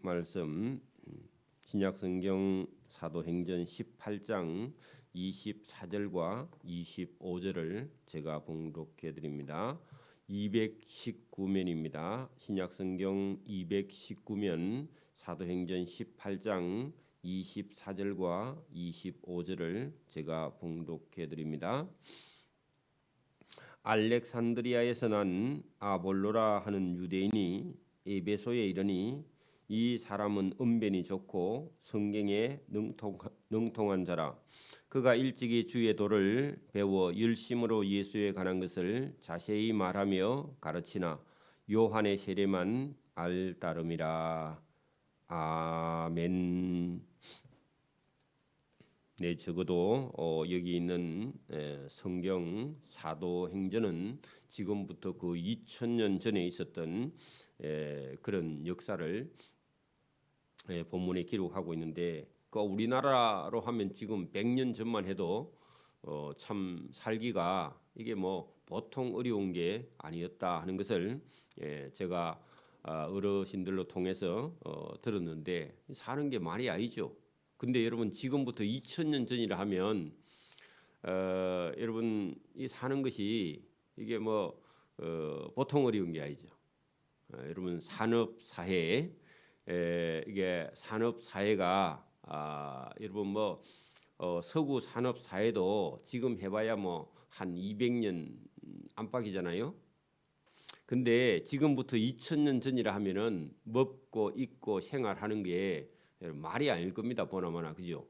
말씀 신약성경 사도행전 18장 24절과 25절을 제가 봉독해 드립니다. 219면입니다. 신약성경 219면 사도행전 18장 24절과 25절을 제가 봉독해 드립니다. 알렉산드리아에서 난 아볼로라 하는 유대인이 에베소에 이르니 이 사람은 언변이 좋고 성경에 능통한 자라. 그가 일찍이 주의 도를 배워 열심으로 예수에 관한 것을 자세히 말하며 가르치나 요한의 세례만 알따름이라. 아멘. 네, 적어도 여기 있는 성경 사도행전은 지금부터 그 2000년 전에 있었던 그런 역사를 본문에 기록하고 있는데, 그 우리나라로 하면 지금 100년 전만 해도 참 살기가 이게 뭐 보통 어려운 게 아니었다 하는 것을 제가 어르신들로 통해서 들었는데, 사는 게 말이 아니죠. 근데 여러분 지금부터 2000년 전이라 하면 여러분 이 사는 것이 이게 뭐 보통 어려운 게 아니죠. 여러분 산업 사회에 이게 산업 사회가 여러분 뭐 서구 산업 사회도 지금 해봐야 뭐 한 200년 안팎이잖아요. 근데 지금부터 2000년 전이라 하면은 먹고 입고 생활하는 게 말이 아닐 겁니다. 보나마나, 그죠?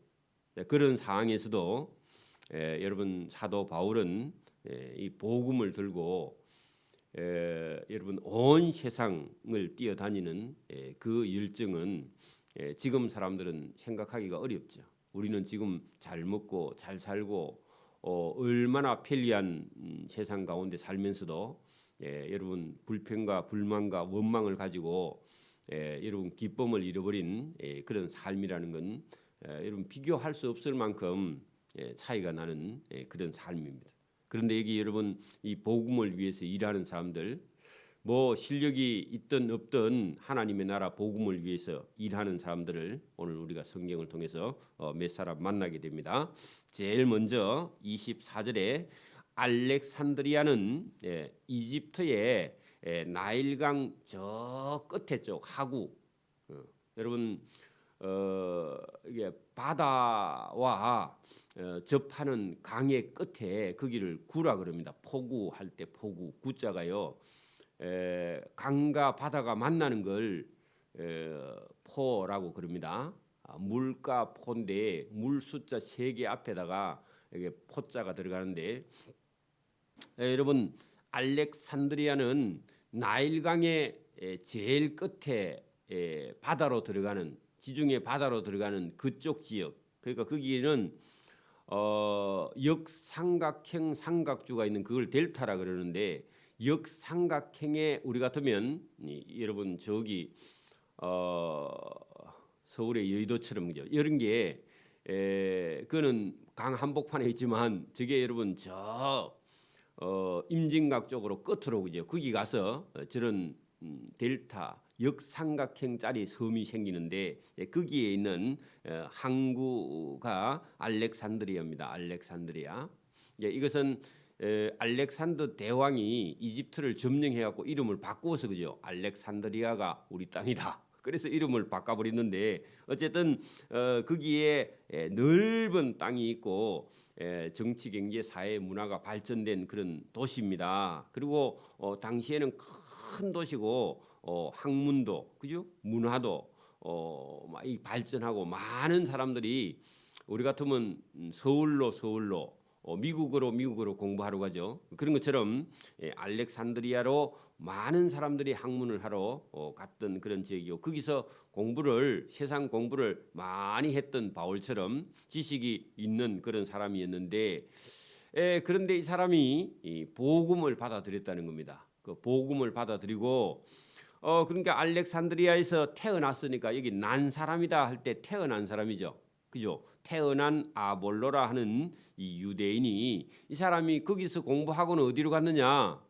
그런 상황에서도 여러분 사도 바울은 이 복음을 들고 여러분 온 세상을 뛰어다니는 그 열정은 지금 사람들은 생각하기가 어렵죠. 우리는 지금 잘 먹고 잘 살고 얼마나 편리한 세상 가운데 살면서도 여러분 불평과 불만과 원망을 가지고 여러분 기쁨을 잃어버린 그런 삶이라는 건 여러분 비교할 수 없을 만큼 차이가 나는 그런 삶입니다. 그런데 여기 여러분 이 복음을 위해서 일하는 사람들, 뭐 실력이 있든 없든 하나님의 나라 복음을 위해서 일하는 사람들을 오늘 우리가 성경을 통해서 몇 사람 만나게 됩니다. 제일 먼저 24절에 알렉산드리아는 이집트의 나일강 저 끝에 쪽 하구, 여러분 이게 바다와 접하는 강의 끝에 거기를 구라 그럽니다. 포구할 때 포구, 구자가요 강과 바다가 만나는 걸 포라고 그럽니다. 물과 포인데 물 숫자 3개 앞에다가 이게 포자가 들어가는데, 여러분 알렉산드리아는 나일강의 제일 끝에 바다로 들어가는, 지중해 바다로 들어가는 그쪽 지역, 그러니까 거기는 역삼각형 삼각주가 있는 그걸 델타라 그러는데, 역삼각형에 우리 같으면 여러분 저기 서울의 여의도처럼 그죠? 이런 게 그거는 강 한복판에 있지만 저게 여러분 저 임진각 쪽으로 끝으로 그죠? 거기 가서 저런 델타 역삼각형짜리 섬이 생기는데 거기에 있는 항구가 알렉산드리아입니다. 알렉산드리아. 이것은 알렉산더 대왕이 이집트를 점령해갖고 이름을 바꾸어서 그죠? 알렉산드리아가 우리 땅이다. 그래서 이름을 바꿔버렸는데 어쨌든 거기에 넓은 땅이 있고 정치, 경제, 사회, 문화가 발전된 그런 도시입니다. 그리고 당시에는 큰 도시고 학문도 그죠? 문화도 막 발전하고 많은 사람들이 우리 같으면 서울로 미국으로 공부하러 가죠. 그런 것처럼 알렉산드리아로 많은 사람들이 학문을 하러 갔던 그런 지역이고, 거기서 세상 공부를 많이 했던 바울처럼 지식이 있는 그런 사람이었는데, 그런데 이 사람이 복음을 받아들였다는 겁니다. 그 복음을 받아들이고 그러니까 알렉산드리아에서 태어났으니까 여기 난 사람이다 할 때 태어난 사람이죠. 그죠? 태어난 아볼로라 하는 이 유대인이, 이 사람이 거기서 공부하고는 어디로 갔느냐?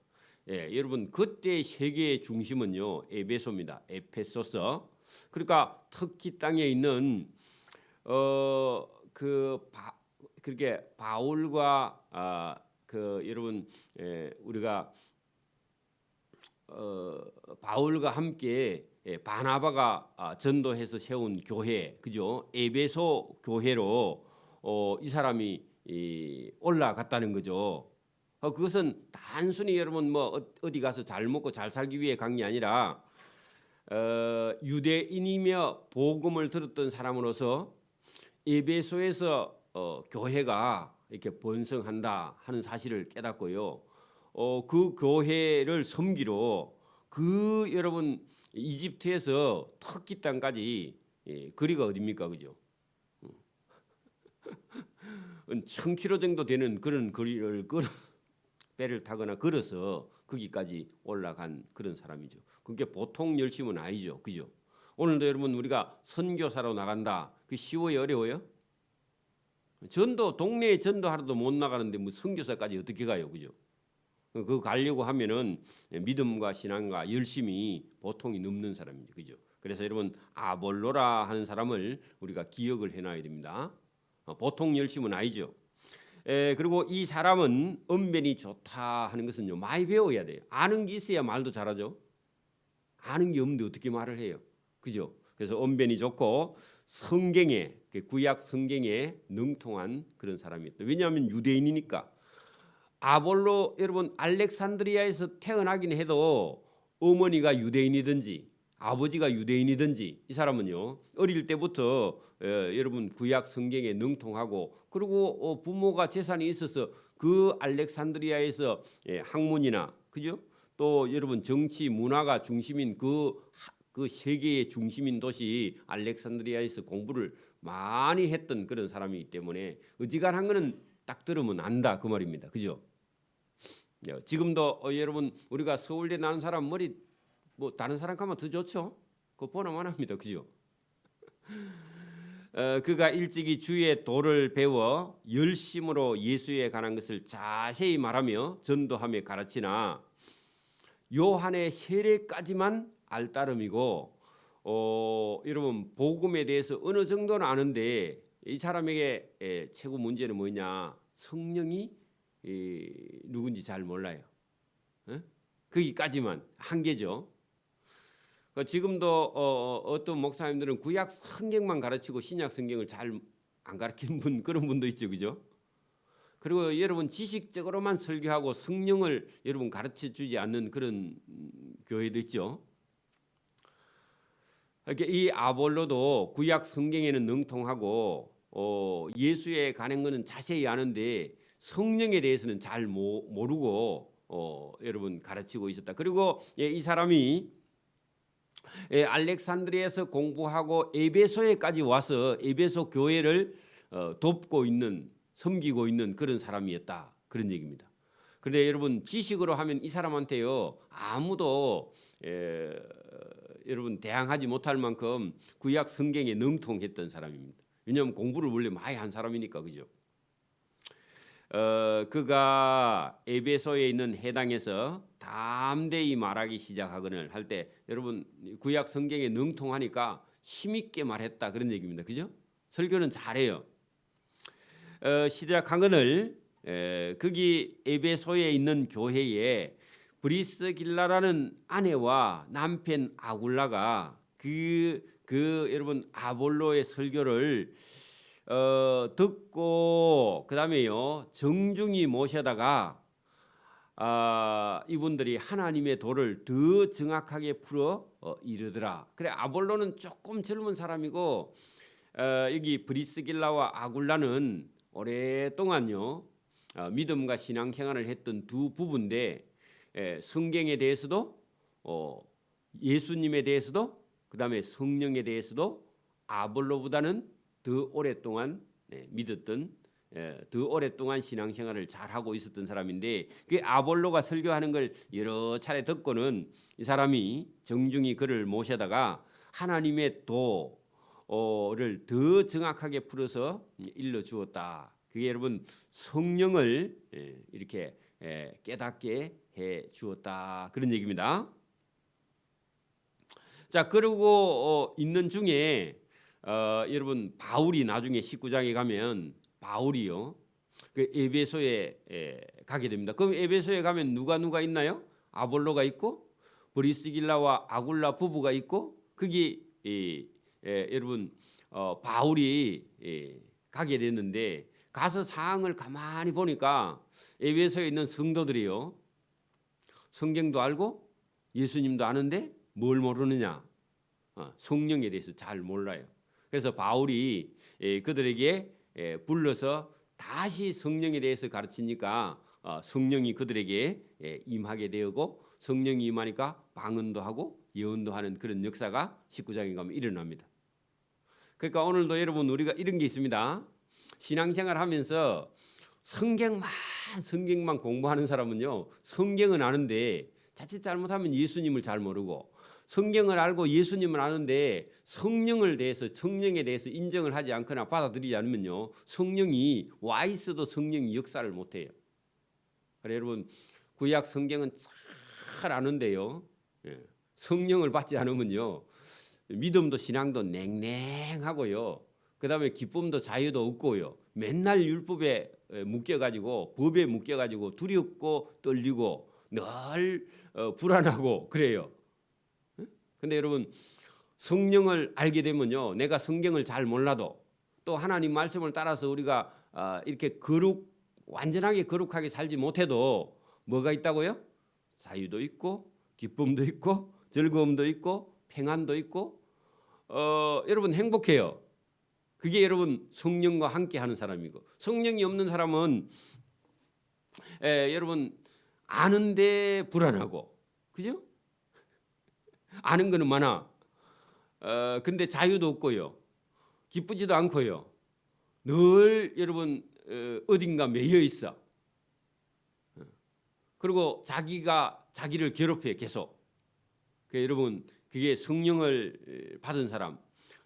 여러분 그때 세계의 중심은요 에베소입니다. 에페소서. 그러니까 터키 땅에 있는 그렇게 바울과 여러분 우리가 바울과 함께 바나바가 전도해서 세운 교회, 그죠? 에베소 교회로 이 사람이 올라갔다는 거죠. 그것은 단순히 여러분 뭐 어디 가서 잘 먹고 잘 살기 위해 간 게 아니라 유대인이며 복음을 들었던 사람으로서 에베소에서 교회가 이렇게 번성한다 하는 사실을 깨닫고요. 그 교회를 섬기러 여러분 이집트에서 터키 땅까지 거리가 어딥니까, 그죠? 1,000km 정도 되는 그런 거리를 배를 타거나 걸어서 거기까지 올라간 그런 사람이죠. 그게 보통 열심은 아니죠, 그죠? 오늘도 여러분 우리가 선교사로 나간다. 그 쉬워요, 어려워요? 동네에 전도하러도 못 나가는데 뭐 선교사까지 어떻게 가요, 그죠? 그거 가려고 하면은 믿음과 신앙과 열심이 보통이 넘는 사람이죠, 그죠? 그래서 여러분 아볼로라 하는 사람을 우리가 기억을 해놔야 됩니다. 보통 열심은 아니죠. 그리고 이 사람은 언변이 좋다 하는 것은요, 많이 배워야 돼요. 아는 게 있어야 말도 잘하죠. 아는 게 없는데 어떻게 말을 해요, 그죠? 그래서 언변이 좋고 성경에, 구약 성경에 능통한 그런 사람이었다. 왜냐하면 유대인이니까. 아볼로 여러분 알렉산드리아에서 태어나긴 해도 어머니가 유대인이든지 아버지가 유대인이든지 이 사람은요 어릴 때부터 여러분 구약 성경에 능통하고 그리고 부모가 재산이 있어서 그 알렉산드리아에서 학문이나 그죠? 또 여러분 정치 문화가 중심인 그 세계의 중심인 도시 알렉산드리아에서 공부를 많이 했던 그런 사람이기 때문에 어지간한 거는 딱 들으면 안다 그 말입니다. 그죠? 지금도 여러분 우리가 서울대 나온 사람 머리 뭐 다른 사람 가면 더 좋죠. 그거 보나만 합니다. 그죠? 그가 일찍이 주의 도를 배워 열심으로 예수에 관한 것을 자세히 말하며 전도하며 가르치나 요한의 세례까지만 알 따름이고 여러분 복음에 대해서 어느 정도는 아는데 이 사람에게 최고 문제는 뭐냐? 성령이 누군지 잘 몰라요. 거기까지만 한계죠. 지금도 어떤 목사님들은 구약 성경만 가르치고 신약 성경을 잘 안 가르치는 그런 분도 있죠, 그죠? 그리고 여러분 지식적으로만 설교하고 성령을 여러분 가르쳐 주지 않는 그런 교회도 있죠. 이 아볼로도 구약 성경에는 능통하고 예수에 관한 것은 자세히 아는데 성령에 대해서는 잘 모르고 여러분 가르치고 있었다. 그리고 이 사람이 알렉산드리아에서 공부하고 에베소에까지 와서 에베소 교회를 돕고 있는 섬기고 있는 그런 사람이었다. 그런 얘기입니다. 그런데 여러분 지식으로 하면 이 사람한테요 아무도 여러분 대항하지 못할 만큼 구약 성경에 능통했던 사람입니다. 왜냐하면 공부를 원래 많이 한 사람이니까 그죠. 그가 에베소에 있는 회당에서 담대히 말하기 시작하거늘 할 때 여러분 구약 성경에 능통하니까 힘있게 말했다 그런 얘기입니다. 그죠? 설교는 잘해요. 시작하거늘 거기 에베소에 있는 교회에 브리스길라라는 아내와 남편 아굴라가 여러분 아볼로의 설교를 듣고 그다음에요 정중히 모셔다가 이분들이 하나님의 도를 더 정확하게 풀어 이르더라. 그래 아볼로는 조금 젊은 사람이고 여기 브리스길라와 아굴라는 오랫동안요 믿음과 신앙생활을 했던 두 부부인데 성경에 대해서도 예수님에 대해서도 그다음에 성령에 대해서도 아볼로보다는 더 오랫동안 믿었던 더 오랫동안 신앙생활을 잘하고 있었던 사람인데 그 아볼로가 설교하는 걸 여러 차례 듣고는 이 사람이 정중히 그를 모셔다가 하나님의 도를 더 정확하게 풀어서 일러주었다. 그게 여러분 성령을 이렇게 깨닫게 해 주었다 그런 얘기입니다. 자, 그러고 있는 중에 여러분 바울이 나중에 19장에 가면 바울이요. 그 에베소에 가게 됩니다. 그럼 에베소에 가면 누가 있나요? 아볼로가 있고 브리스길라와 아굴라 부부가 있고 거기 여러분 바울이 가게 됐는데 가서 상황을 가만히 보니까 에베소에 있는 성도들이요. 성경도 알고 예수님도 아는데 뭘 모르느냐? 성령에 대해서 잘 몰라요. 그래서 바울이 그들에게 불러서 다시 성령에 대해서 가르치니까 성령이 그들에게 임하게 되고 성령이 임하니까 방언도 하고 예언도 하는 그런 역사가 19장에 가면 일어납니다. 그러니까 오늘도 여러분 우리가 이런 게 있습니다. 신앙생활 하면서 성경만 공부하는 사람은요. 성경은 아는데 자칫 잘못하면 예수님을 잘 모르고 성경을 알고 예수님을 아는데 성령에 대해서 인정을 하지 않거나 받아들이지 않으면요. 성령이 와 있어도 성령이 역사를 못해요. 그래 여러분 구약 성경은 잘 아는데요. 성령을 받지 않으면요. 믿음도 신앙도 냉랭하고요. 그다음에 기쁨도 자유도 없고요. 맨날 율법에 묶여가지고 법에 묶여가지고 두렵고 떨리고 늘 불안하고 그래요. 근데 여러분 성령을 알게 되면요. 내가 성경을 잘 몰라도 또 하나님 말씀을 따라서 우리가 이렇게 완전하게 거룩하게 살지 못해도 뭐가 있다고요? 자유도 있고 기쁨도 있고 즐거움도 있고 평안도 있고 여러분 행복해요. 그게 여러분 성령과 함께 하는 사람이고 성령이 없는 사람은 여러분 아는데 불안하고 그죠? 아는 거는 많아. 근데 자유도 없고요. 기쁘지도 않고요. 늘 여러분 어딘가 매여 있어. 그리고 자기가 자기를 괴롭혀요. 계속. 여러분 그게 성령을 받은 사람,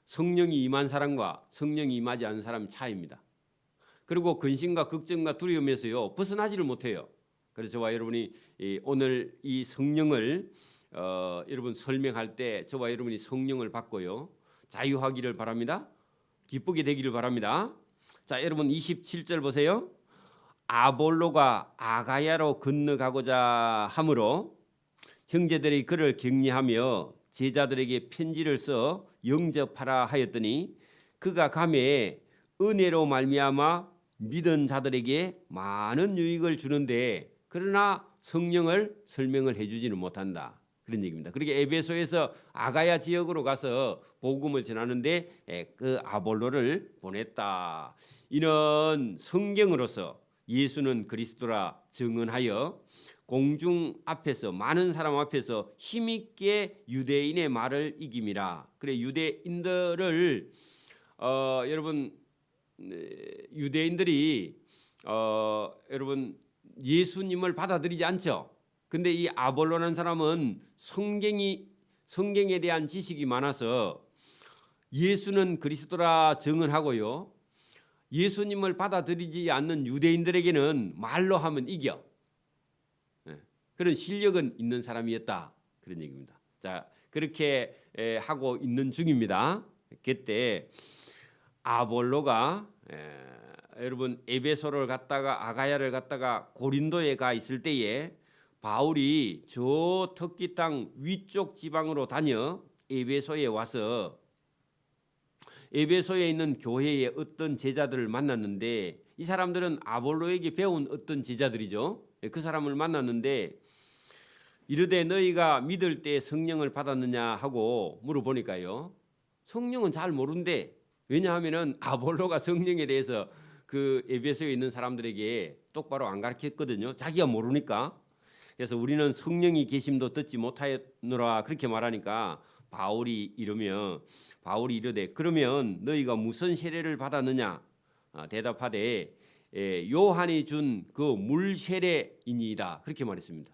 성령이 임한 사람과 성령이 임하지 않은 사람의 차이입니다. 그리고 근심과 걱정과 두려움에서요 벗어나지를 못해요. 그래서 저와 여러분이 오늘 이 성령을 여러분 설명할 때 저와 여러분이 성령을 받고요 자유하기를 바랍니다. 기쁘게 되기를 바랍니다. 자, 여러분 27절 보세요. 아볼로가 아가야로 건너가고자 하므로 형제들이 그를 격려하며 제자들에게 편지를 써 영접하라 하였더니 그가 가매 은혜로 말미암아 믿은 자들에게 많은 유익을 주는데 그러나 성령을 설명을 해주지는 못한다. 그런 얘기입니다. 그러니까 에베소에서 아가야 지역으로 가서 복음을 전하는데 그 아볼로를 보냈다. 이는 성경으로서 예수는 그리스도라 증언하여 공중 앞에서 많은 사람 앞에서 힘있게 유대인의 말을 이김이라. 그래 유대인들을 여러분 유대인들이 여러분 예수님을 받아들이지 않죠. 근데 이 아볼로라는 사람은 성경에 대한 지식이 많아서 예수는 그리스도라 증언하고요. 예수님을 받아들이지 않는 유대인들에게는 말로 하면 이겨. 그런 실력은 있는 사람이었다. 그런 얘기입니다. 자, 그렇게 하고 있는 중입니다. 그때 아볼로가 여러분 에베소를 갔다가 아가야를 갔다가 고린도에 가 있을 때에 바울이 저 터키 땅 위쪽 지방으로 다녀 에베소에 와서 에베소에 있는 교회의 어떤 제자들을 만났는데 이 사람들은 아볼로에게 배운 어떤 제자들이죠. 그 사람을 만났는데 이르되 너희가 믿을 때 성령을 받았느냐 하고 물어보니까요. 성령은 잘 모른대. 왜냐하면은 아볼로가 성령에 대해서 그 에베소에 있는 사람들에게 똑바로 안 가르쳤거든요. 자기가 모르니까. 그래서 우리는 성령이 계심도 듣지 못하였노라 그렇게 말하니까 바울이 이르되 그러면 너희가 무슨 세례를 받았느냐 대답하되 요한이 준 그 물 세례이니이다 그렇게 말했습니다.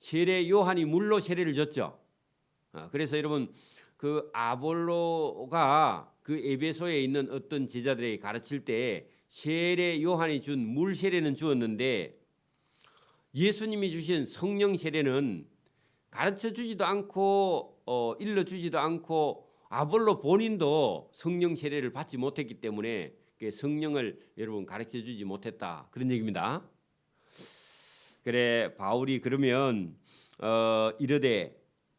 세례 요한이 물로 세례를 줬죠. 그래서 여러분 그 아볼로가 그 에베소에 있는 어떤 제자들에게 가르칠 때 세례 요한이 준 물 세례는 주었는데 예수님이 주신 성령 세례는 가르쳐 주지도 않고 일러주지도 않고 아볼로 본인도 성령 세례를 받지 못했기 때문에 성령을 여러분 가르쳐 주지 못했다 그런 얘기입니다. 그래 바울이 그러면 이르되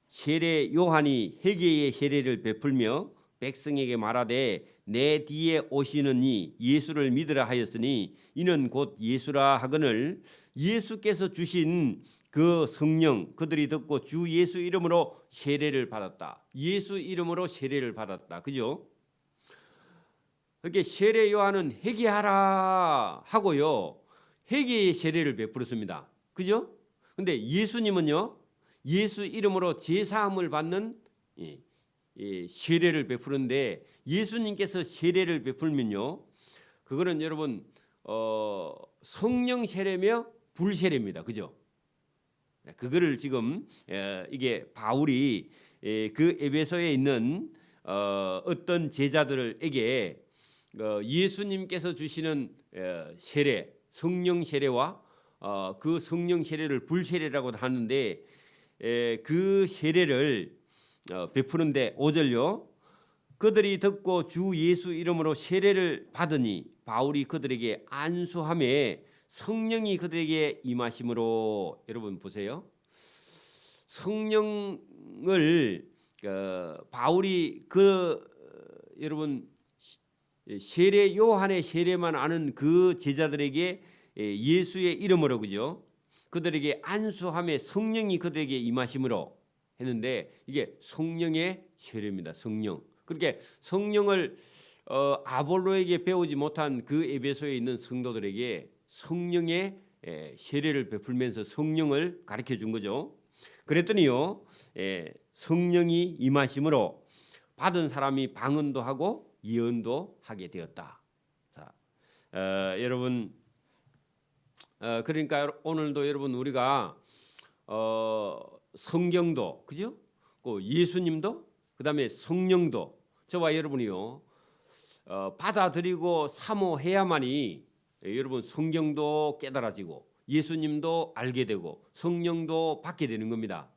세례 요한이 회개의 세례를 베풀며 백성에게 말하되 내 뒤에 오시는 이 예수를 믿으라 하였으니 이는 곧 예수라 하거늘 예수께서 주신 그 성령 그들이 듣고 주 예수 이름으로 세례를 받았다. 예수 이름으로 세례를 받았다. 그죠? 그렇게 세례 요한은 회개하라 하고요. 회개의 세례를 베풀었습니다. 그죠? 근데 예수님은요. 예수 이름으로 제사함을 받는 세례를 베푸는데 예수님께서 세례를 베풀면요. 그거는 여러분 성령 세례며 불세례입니다. 그죠? 그거를 지금 이게 바울이 그 에베소에 있는 어떤 제자들에게 예수님께서 주시는 세례, 성령 세례와 그 성령 세례를 불세례라고 하는데 그 세례를 베푸는데 5절요. 그들이 듣고 주 예수 이름으로 세례를 받으니 바울이 그들에게 안수함에 성령이 그들에게 임하심으로 여러분 보세요. 성령을 바울이 여러분 세례 요한의 세례만 아는 그 제자들에게 예수의 이름으로 그죠? 그들에게 안수함에 성령이 그들에게 임하심으로 했는데 이게 성령의 세례입니다. 성령. 그렇게 성령을 아볼로에게 배우지 못한 그 에베소에 있는 성도들에게 성령의 세례를 베풀면서 성령을 가르쳐 준 거죠. 그랬더니요. 성령이 임하심으로 받은 사람이 방언도 하고 예언도 하게 되었다. 자, 여러분 그러니까 오늘도 여러분 우리가 성경도 그죠? 그 예수님도 그다음에 성령도 저와 여러분이요 받아들이고 사모해야만이 여러분 성경도 깨달아지고 예수님도 알게 되고 성령도 받게 되는 겁니다.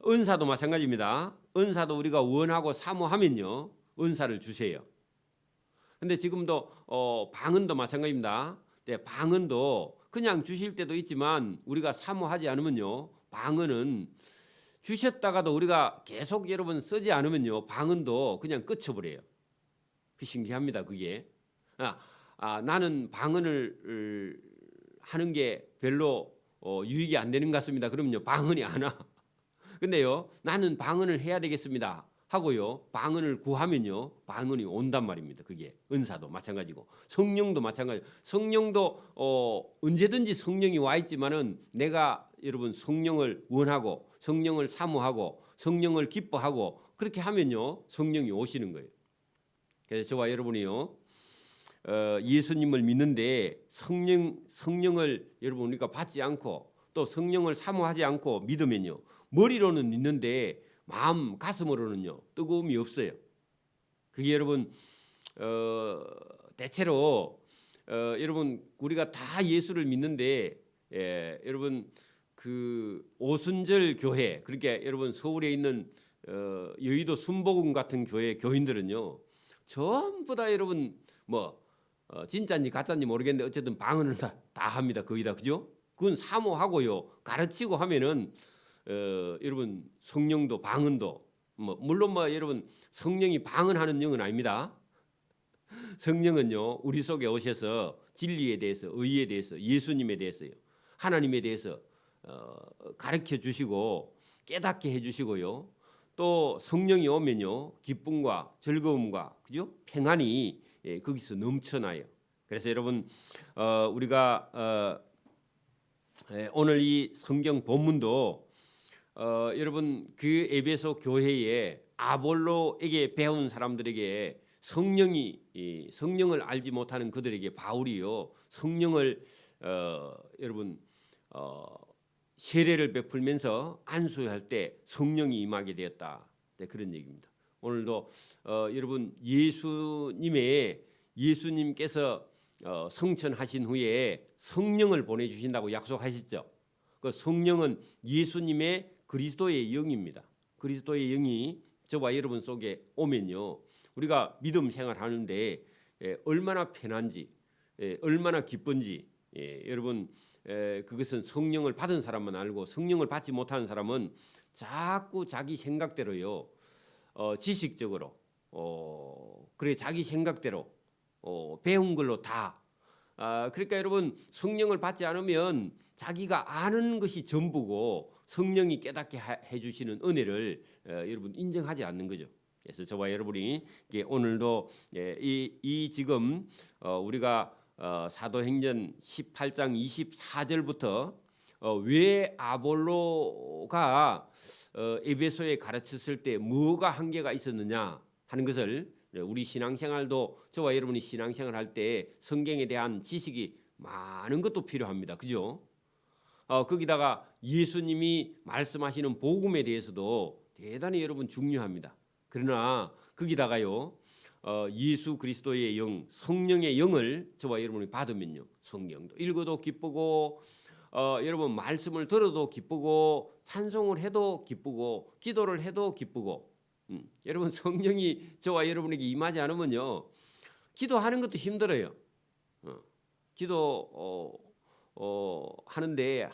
은사도 마찬가지입니다. 은사도 우리가 원하고 사모하면요 은사를 주세요. 근데 지금도 방언도 마찬가지입니다. 네, 방언도 그냥 주실 때도 있지만 우리가 사모하지 않으면요 방언은 주셨다가도 우리가 계속 여러분 쓰지 않으면요 방언도 그냥 끝쳐버려요. 그 신기합니다. 그게 나는 방언을 하는 게 별로 유익이 안 되는 것 같습니다. 그러면요 방언이 안 와. 근데요 나는 방언을 해야 되겠습니다 하고요 방언을 구하면요 방언이 온단 말입니다. 그게 은사도 마찬가지고 성령도 마찬가지. 성령도 언제든지 성령이 와 있지만은 내가 여러분 성령을 원하고 성령을 사모하고 성령을 기뻐하고 그렇게 하면요 성령이 오시는 거예요. 그래서 저와 여러분이요 예수님을 믿는데 성령을 여러분 우리가 받지 않고 또 성령을 사모하지 않고 믿으면요 머리로는 믿는데 마음 가슴으로는요 뜨거움이 없어요. 그게 여러분 대체로 여러분 우리가 다 예수를 믿는데 여러분 그 오순절 교회 그러니까 여러분 서울에 있는 여의도 순복음 같은 교회 교인들은요 전부 다 여러분 진짜인지 가짜인지 모르겠는데 어쨌든 방언을 다 합니다. 거의 다 그죠? 그건 사모하고요 가르치고 하면은 여러분 성령도 방언도 물론 여러분 성령이 방언하는 영은 아닙니다. 성령은요 우리 속에 오셔서 진리에 대해서 의에 대해서 예수님에 대해서요 하나님에 대해서 가르쳐 주시고 깨닫게 해주시고요 또 성령이 오면요 기쁨과 즐거움과 그죠 평안이 거기서 넘쳐나요. 그래서 여러분 우리가 오늘 이 성경 본문도 여러분 그 에베소 교회에 아볼로에게 배운 사람들에게 성령을 알지 못하는 그들에게 바울이요 성령을 여러분 세례를 베풀면서 안수할 때 성령이 임하게 되었다. 네, 그런 얘기입니다. 오늘도 여러분 예수님께서 성천하신 후에 성령을 보내주신다고 약속하셨죠. 그 성령은 예수님의 그리스도의 영입니다. 그리스도의 영이 저와 여러분 속에 오면요, 우리가 믿음 생활하는데 얼마나 편한지, 얼마나 기쁜지, 여러분 그것은 성령을 받은 사람만 알고, 성령을 받지 못하는 사람은 자꾸 자기 생각대로요, 지식적으로, 그래 자기 생각대로 배운 걸로 다. 그러니까 여러분, 성령을 받지 않으면 자기가 아는 것이 전부고 성령이 깨닫게 해주시는 은혜를 여러분 인정하지 않는 거죠. 그래서 저와 여러분이 오늘도 이 지금 우리가 사도행전 18장 24절부터 왜 아볼로가 에베소에 가르쳤을 때 뭐가 한계가 있었느냐 하는 것을, 우리 신앙생활도, 저와 여러분이 신앙생활 할 때 성경에 대한 지식이 많은 것도 필요합니다. 그죠? 거기다가 예수님이 말씀하시는 복음에 대해서도 대단히 여러분 중요합니다. 그러나 거기다가요, 예수 그리스도의 영, 성령의 영을 저와 여러분이 받으면요, 성경도 읽어도 기쁘고, 여러분 말씀을 들어도 기쁘고, 찬송을 해도 기쁘고, 기도를 해도 기쁘고, 여러분 성령이 저와 여러분에게 임하지 않으면요, 기도하는 것도 힘들어요. 기도 하는데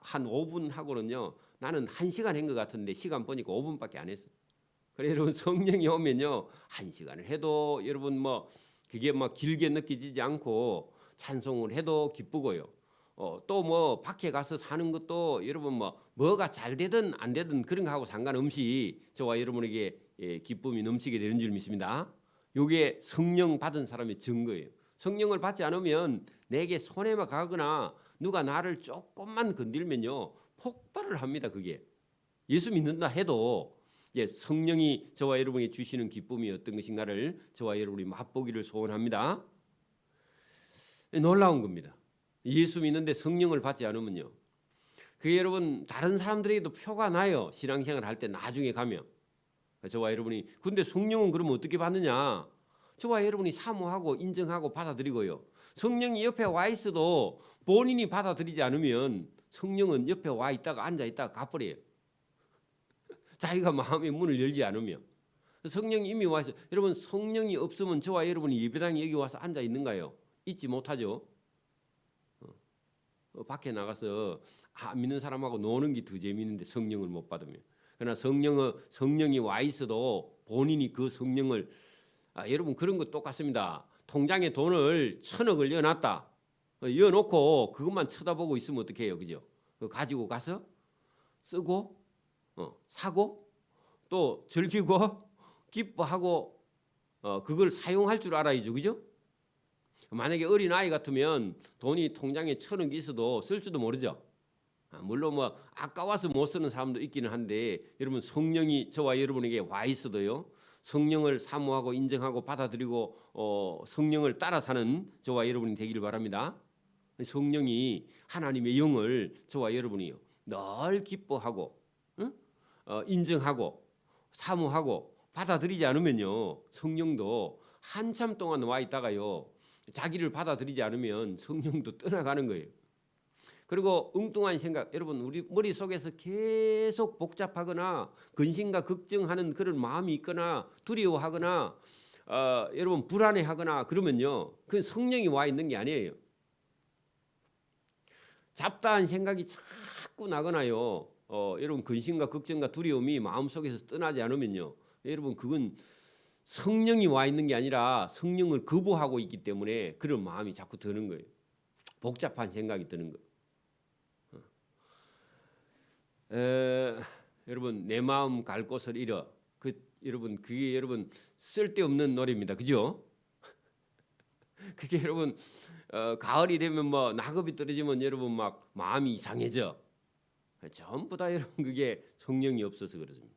한 5분 하고는요, 나는 1시간 한 것 같은데 시간 보니까 5분밖에 안 했어. 그래 여러분, 성령이 오면요 1시간을 해도 여러분 그게 길게 느껴지지 않고, 찬송을 해도 기쁘고요. 또 밖에 가서 사는 것도 여러분 뭐가 잘 되든 안 되든 그런 거하고 상관없이 저와 여러분에게 기쁨이 넘치게 되는 줄 믿습니다. 요게 성령 받은 사람의 증거예요. 성령을 받지 않으면 내게 손해만 가거나 누가 나를 조금만 건들면요 폭발을 합니다. 그게 예수 믿는다 해도 성령이 저와 여러분이 주시는 기쁨이 어떤 것인가를 저와 여러분이 맛보기를 소원합니다. 놀라운 겁니다. 예수 믿는데 성령을 받지 않으면요, 그게 여러분 다른 사람들에게도 표가 나요. 신앙생활 할 때 나중에 가면. 저와 여러분이 근데 성령은 그러면 어떻게 받느냐? 저와 여러분이 사모하고 인정하고 받아들이고요. 성령이 옆에 와 있어도 본인이 받아들이지 않으면 성령은 옆에 와 있다가 앉아 있다가 가버려요. 자기가 마음의 문을 열지 않으면. 성령이 이미 와 있어. 여러분 성령이 없으면 저와 여러분이 예배당에 여기 와서 앉아 있는가요? 있지 못하죠. 밖에 나가서 안 믿는 사람하고 노는 게 더 재미있는데 성령을 못 받으면. 그러나 성령이 와 있어도 본인이 그 성령을, 여러분 그런 거 똑같습니다. 통장에 돈을 1,000억을 넣어놨다. 넣어놓고 그것만 쳐다보고 있으면 어떻게 해요, 그죠? 그거 가지고 가서 쓰고 사고 또 즐기고 기뻐하고 그걸 사용할 줄 알아야죠, 그죠? 만약에 어린 아이 같으면 돈이 통장에 1,000억 있어도 쓸 줄도 모르죠. 물론 아까워서 못 쓰는 사람도 있기는 한데, 여러분 성령이 저와 여러분에게 와 있어도요, 성령을 사모하고 인정하고 받아들이고 성령을 따라 사는 저와 여러분이 되기를 바랍니다. 성령이 하나님의 영을 저와 여러분이요 늘 기뻐하고 인정하고 사모하고 받아들이지 않으면요, 성령도 한참 동안 와 있다가요 자기를 받아들이지 않으면 성령도 떠나가는 거예요. 그리고 엉뚱한 생각, 여러분 우리 머릿속에서 계속 복잡하거나 근심과 걱정하는 그런 마음이 있거나 두려워하거나 여러분 불안해하거나 그러면요, 그건 성령이 와 있는 게 아니에요. 잡다한 생각이 자꾸 나거나요, 여러분 근심과 걱정과 두려움이 마음속에서 떠나지 않으면요, 여러분 그건 성령이 와 있는 게 아니라 성령을 거부하고 있기 때문에 그런 마음이 자꾸 드는 거예요. 복잡한 생각이 드는 거예요. 여러분 내 마음 갈 곳을 잃어. 여러분 그게 여러분 쓸데없는 노래입니다. 그죠? 그게 여러분 가을이 되면 낙엽이 떨어지면 여러분 막 마음이 이상해져. 전부 다 여러분 그게 성령이 없어서 그렇습니다.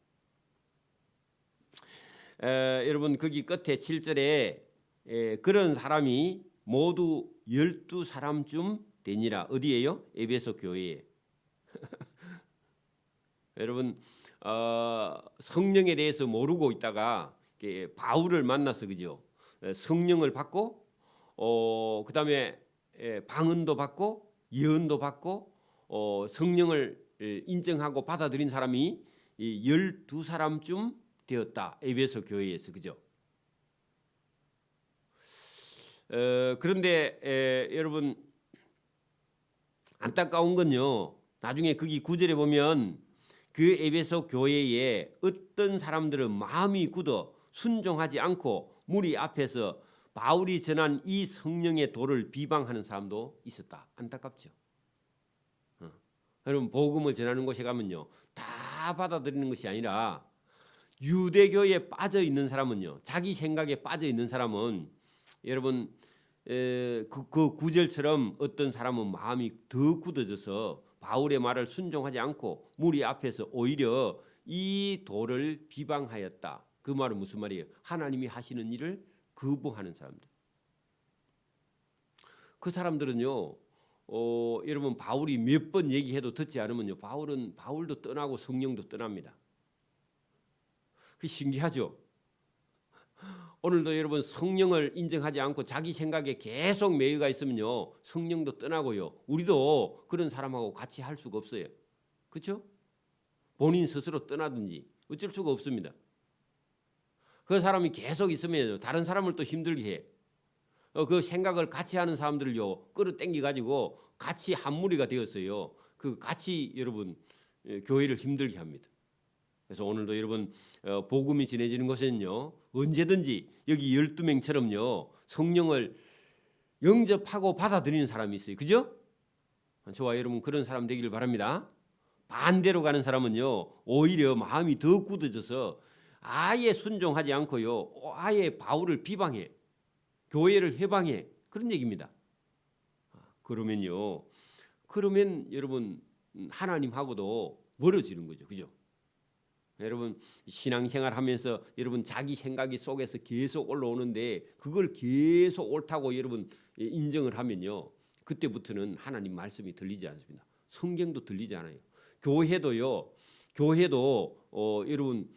여러분 거기 끝에 7절에 그런 사람이 모두 12사람쯤 되니라. 어디예요? 에베소 교회에. 여러분 성령에 대해서 모르고 있다가 바울을 만나서 그죠? 성령을 받고 그다음에 방언도 받고 예언도 받고 성령을 인정하고 받아들인 사람이 이 12사람쯤 되었다. 에베소 교회에서. 그죠? 그런데 여러분 안타까운 건요. 나중에 거기 9절에 보면 그 에베소 교회에 어떤 사람들은 마음이 굳어 순종하지 않고 무리 앞에서 바울이 전한 이 성령의 도를 비방하는 사람도 있었다. 안타깝죠. 여러분 복음을 전하는 곳에 가면요. 다 받아들이는 것이 아니라 유대교에 빠져 있는 사람은요. 자기 생각에 빠져 있는 사람은 여러분 그 9절처럼 어떤 사람은 마음이 더 굳어져서 바울의 말을 순종하지 않고 무리 앞에서 오히려 이 도를 비방하였다. 그 말은 무슨 말이에요? 하나님이 하시는 일을 거부하는 사람들. 그 사람들은요. 여러분 바울이 몇 번 얘기해도 듣지 않으면요. 바울도 떠나고 성령도 떠납니다. 그 신기하죠? 오늘도 여러분 성령을 인정하지 않고 자기 생각에 계속 매여가 있으면요. 성령도 떠나고요. 우리도 그런 사람하고 같이 할 수가 없어요. 그렇죠? 본인 스스로 떠나든지 어쩔 수가 없습니다. 그 사람이 계속 있으면 다른 사람을 또 힘들게 해. 그 생각을 같이 하는 사람들을요. 끌어당겨 가지고 같이 한 무리가 되었어요. 그 같이 여러분 교회를 힘들게 합니다. 그래서 오늘도 여러분 복음이 전해지는 것은요. 언제든지 여기 12명처럼요. 성령을 영접하고 받아들이는 사람이 있어요. 그죠? 저와 여러분 그런 사람 되기를 바랍니다. 반대로 가는 사람은요. 오히려 마음이 더 굳어져서 아예 순종하지 않고요. 아예 바울을 비방해. 교회를 해방해. 그런 얘기입니다. 그러면 여러분 하나님하고도 멀어지는 거죠. 그죠? 여러분 신앙생활 하면서 여러분 자기 생각이 속에서 계속 올라오는데 그걸 계속 옳다고 여러분 인정을 하면요. 그때부터는 하나님 말씀이 들리지 않습니다. 성경도 들리지 않아요. 교회도 여러분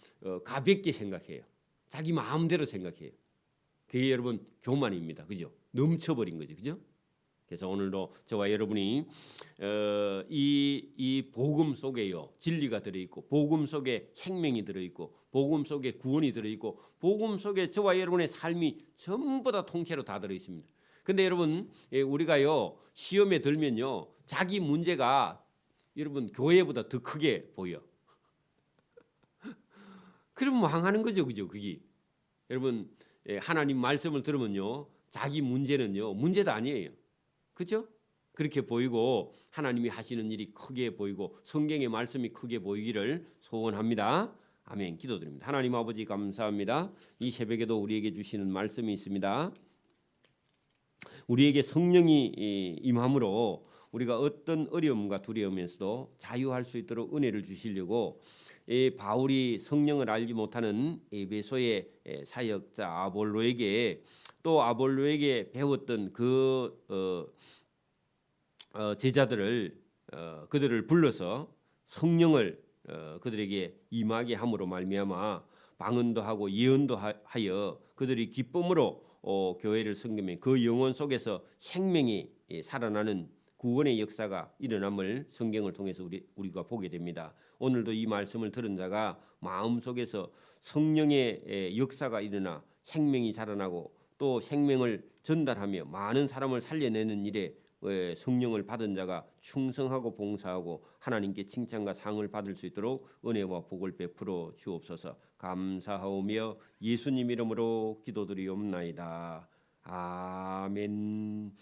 가볍게 생각해요. 자기 마음대로 생각해요. 그게 여러분 교만입니다. 그죠? 넘쳐버린 거죠. 그죠? 그래서 오늘도 저와 여러분이 이 복음 속에요 진리가 들어있고 복음 속에 생명이 들어있고 복음 속에 구원이 들어있고 복음 속에 저와 여러분의 삶이 전부 다 통째로 다 들어있습니다. 근데 여러분 우리가요 시험에 들면요 자기 문제가 여러분 교회보다 더 크게 보여. 그러면 망하는 거죠. 그죠? 그게 여러분 하나님 말씀을 들으면요 자기 문제는요 문제도 아니에요. 그렇죠? 그렇게 보이고 하나님이 하시는 일이 크게 보이고 성경의 말씀이 크게 보이기를 소원합니다. 아멘. 기도드립니다. 하나님 아버지 감사합니다. 이 새벽에도 우리에게 주시는 말씀이 있습니다. 우리에게 성령이 임함으로 우리가 어떤 어려움과 두려움에서도 자유할 수 있도록 은혜를 주시려고 바울이 성령을 알지 못하는 에베소의 사역자 아볼로에게 또 아볼로에게 배웠던 그 제자들을 그들을 불러서 성령을 그들에게 임하게 함으로 말미암아 방언도 하고 예언도 하여 그들이 기쁨으로 교회를 섬기며 그 영혼 속에서 생명이 살아나는 구원의 역사가 일어남을 성경을 통해서 우리가 보게 됩니다. 오늘도 이 말씀을 들은 자가 마음속에서 성령의 역사가 일어나 생명이 자라나고 또 생명을 전달하며 많은 사람을 살려내는 일에 성령을 받은 자가 충성하고 봉사하고 하나님께 칭찬과 상을 받을 수 있도록 은혜와 복을 베풀어 주옵소서. 감사하오며 예수님 이름으로 기도드리옵나이다. 아멘.